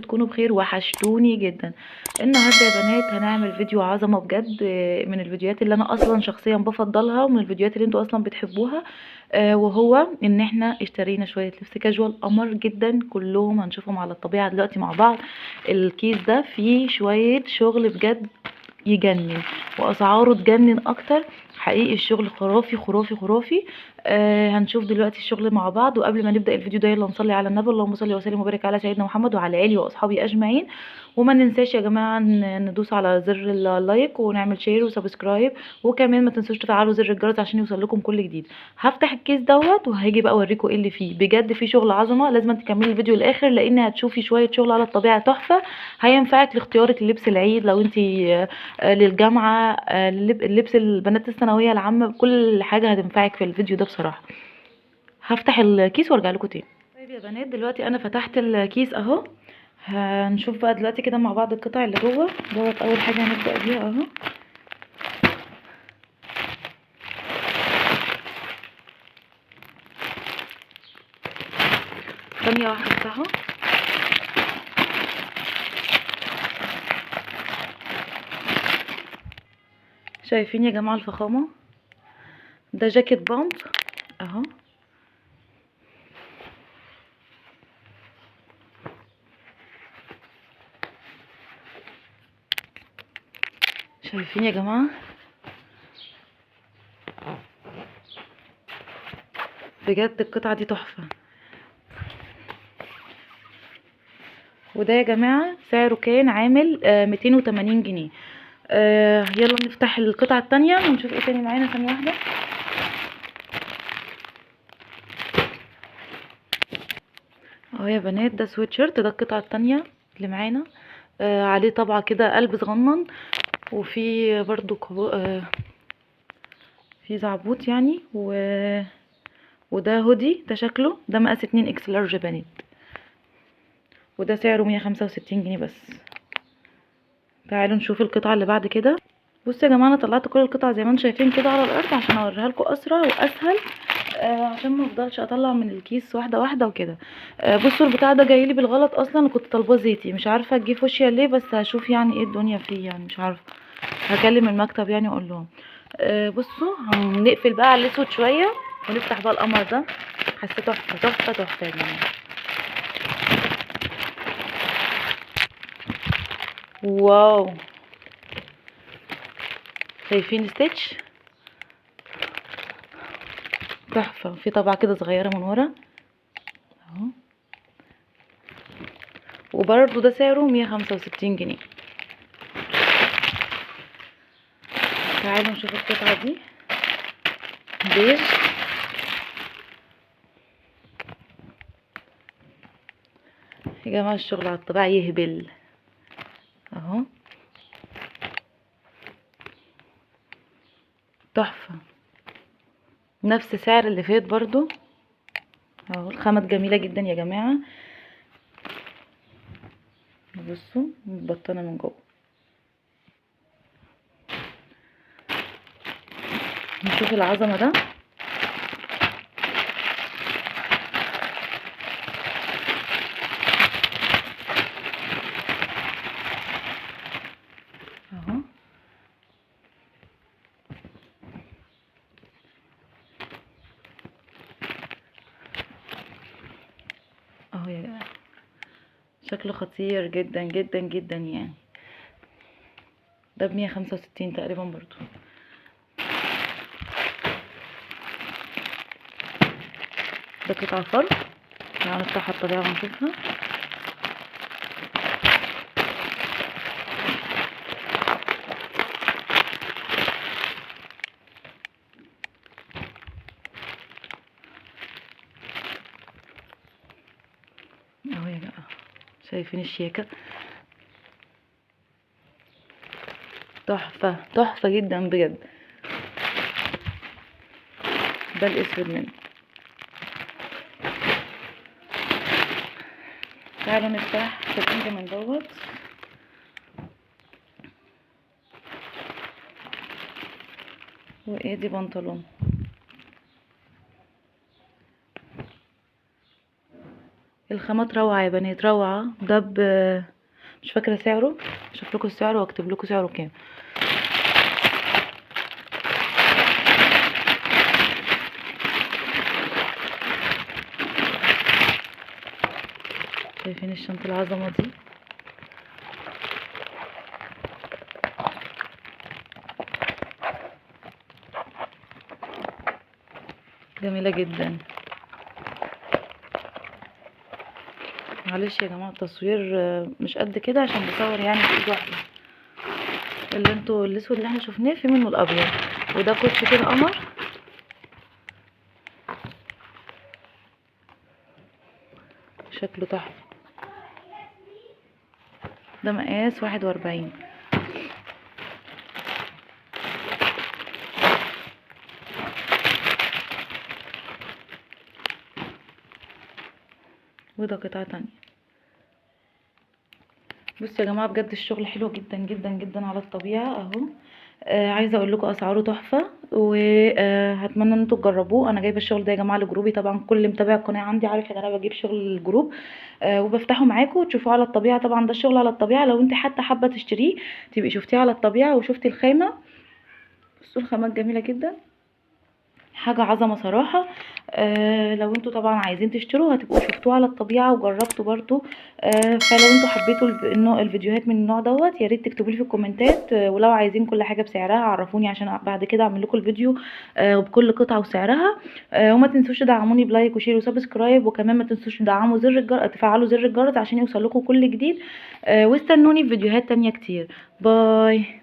تكونوا بخير، وحشتوني جدا. النهارده يا بنات هنعمل فيديو عظمه بجد، من الفيديوهات اللي انا اصلا شخصيا بفضلها، ومن الفيديوهات اللي انتوا اصلا بتحبوها. وهو ان احنا اشترينا شويه لبس كاجوال قمر جدا، كلهم هنشوفهم على الطبيعه دلوقتي مع بعض. الكيس ده فيه شويه شغل بجد يجنن، واسعاره تجنن اكتر. حقيقي الشغل خرافي خرافي خرافي. هنشوف دلوقتي الشغل مع بعض. وقبل ما نبدا الفيديو ده يلا نصلي على النبي، اللهم صل وسلم وبارك على سيدنا محمد وعلى اله واصحابه اجمعين. وما ننساش يا جماعه ندوس على زر اللايك ونعمل شير وسبسكرايب، وكمان ما تنسوش تفعلوا زر الجرس عشان يوصل لكم كل جديد. هفتح الكيس دوت وهاجي بقى اوريكم ايه اللي فيه. بجد في شغل عظمه، لازم تكملي الفيديو للاخر لان هتشوفي شويه شغل على الطبيعه تحفه. هينفعك لاختيارك للبس العيد، لو انت للجامعه، اللبس البنات الثانويه العامه، كل حاجه هتنفعك في الفيديو ده بصراحه. هفتح الكيس وارجع لكم تاني. طيب يا بنات دلوقتي انا فتحت الكيس اهو. هنشوف بقى دلوقتي كده مع بعض القطع اللي جوه دوت. اول حاجه هنبدا بيها اهو. ثانيه واحده افتحه. شايفين يا جماعه الفخامه؟ ده جاكيت بامب اهو. شايفين يا جماعه؟ بجد القطعه دي تحفه. وده يا جماعه سعره كان عامل 280 جنيه. يلا نفتح القطعه التانية ونشوف ايه تاني معانا. ثانيه واحده. اهو يا بنات ده سويت شيرت، ده القطعه التانية اللي معانا. عليه طبعه كده قلب صغنن، وفي برضو في زعبوط يعني وده هودي، ده شكله ده مقاس 2 اكس لارج بنات. وده سعره 165 جنيه بس. تعالوا نشوف القطعه اللي بعد كده. بصوا يا جماعه انا طلعت كل القطع زي ما انتم شايفين كده على الارض عشان اوريها لكم اسرع واسهل. عشان ما افضلش اطلع من الكيس واحده واحده وكده. بصوا البتاع ده جايلي بالغلط اصلا، كنت طالباه زيتي، مش عارفه اجيه فوشيا ليه، بس هشوف يعني ايه الدنيا فيه، يعني مش عارفه. هكلم المكتب يعني اقول لهم. بصوا هنقفل بقى على الاسود شويه ونفتح بقى القمر ده. حسيته تحفه تحفه تحفه يا جماعه. واو، شايفين ستيتش تحفه. في طبعه كده صغيره من ورا اهو. وبرضه ده سعره 165 جنيه. تعالوا نشوف القطعه دي بيج. يا جماعه الشغل على الطبيعه يهبل اهو. تحفه، نفس سعر اللي فات برضو اهو. الخامات جميله جدا يا جماعه. بصوا متبطنه من جوه. نشوف العظمه ده. اهو اهو يا جماعه، شكله خطير جدا جدا جدا يعني. ده ب165 تقريبا برضو. ده قطعه فرق. تعالوا نفتحها الطبيعه ونشوفها. اهو يا جماعه شايفين الشياكه؟ تحفه تحفه جدا بجد. ده الاسود منه. تعالوا نفتح البنج من دوت. وايه دي بنطلون. الخامات روعه يا بنات، روعه. ده مش فاكره سعره، اشوف لكم السعر واكتب لكم سعره كام. شايفين الشنطه العظمه دي؟ جميله جدا. معلش يا جماعه التصوير مش قد كده عشان بصور يعني بايد واحده. اللي انتوا الاسود اللي احنا شفناه في منه الابيض، وده كوتش كده قمر، شكله تحفه. ده مقاس 41. وده قطعه تانية. بصوا يا جماعه بجد الشغل حلو جدا جدا جدا على الطبيعه اهو. عايزه اقول لكم اسعاره تحفه، وهتمنى ان انتوا تجربوه. انا جايبه الشغل ده يا جماعه لجروبي، طبعا كل متابع القناه عندي عارف ان انا بجيب شغل للجروب وبفتحه معاكم تشوفوه على الطبيعه. طبعا ده الشغل على الطبيعه، لو انت حتى حابه تشتريه تبقي شفتيه على الطبيعه وشفتي الخامه. بصوا الخامات جميله جدا، حاجه عظمه صراحه. لو انتوا طبعا عايزين تشتروا هتبقوا شفتوه على الطبيعه وجربتوا برضو. فلو انتوا حبيتوا الفيديوهات من النوع دوت يا ريت تكتبوا لي في الكومنتات. ولو عايزين كل حاجه بسعرها عرفوني عشان بعد كده اعمل لكم الفيديو بكل قطعه وسعرها. وما تنسوش تدعموني بلايك وشير وسبسكرايب، وكمان ما تنسوش تدعموا تفعلوا زر الجرس عشان يوصل لكم كل جديد. واستنوني في فيديوهات تانية كتير. باي.